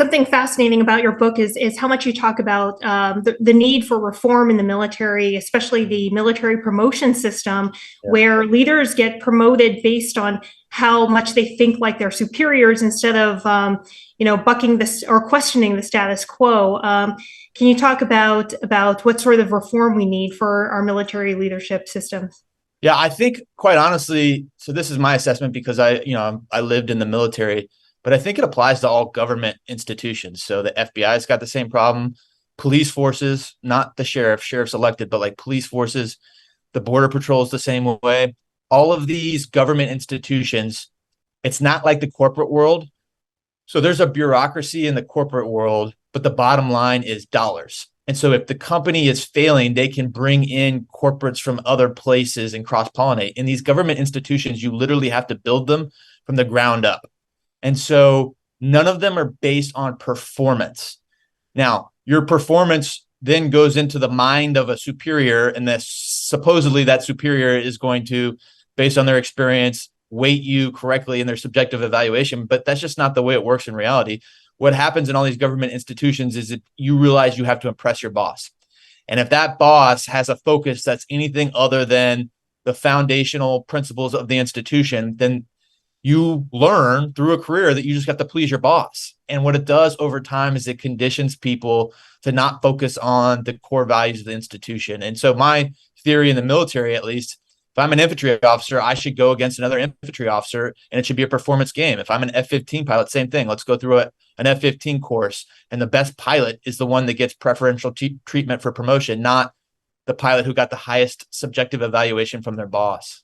something fascinating about your book is how much you talk about the need for reform in the military, especially the military promotion system, where leaders get promoted based on how much they think like their superiors instead of bucking this or questioning the status quo. Can you talk about what sort of reform we need for our military leadership systems? Yeah, I think quite honestly, so this is my assessment because I lived in the military, but I think it applies to all government institutions. So the FBI's got the same problem, police forces, not the sheriff's elected, but like police forces, the border patrol is the same way. All of these government institutions, it's not like the corporate world. So there's a bureaucracy in the corporate world, but the bottom line is dollars. And so if the company is failing, they can bring in corporates from other places and cross-pollinate. In these government institutions, you literally have to build them from the ground up. And so none of them are based on performance. Now, your performance then goes into the mind of a superior, and supposedly that superior is going to, based on their experience, weight you correctly in their subjective evaluation. But that's just not the way it works in reality. What happens in all these government institutions is that you realize you have to impress your boss. And if that boss has a focus that's anything other than the foundational principles of the institution, then you learn through a career that you just have to please your boss. And what it does over time is it conditions people to not focus on the core values of the institution. And so my theory in the military, at least, if I'm an infantry officer, I should go against another infantry officer, and it should be a performance game. If I'm an F-15 pilot, same thing. Let's go through an F-15 course, and the best pilot is the one that gets preferential treatment for promotion, not the pilot who got the highest subjective evaluation from their boss.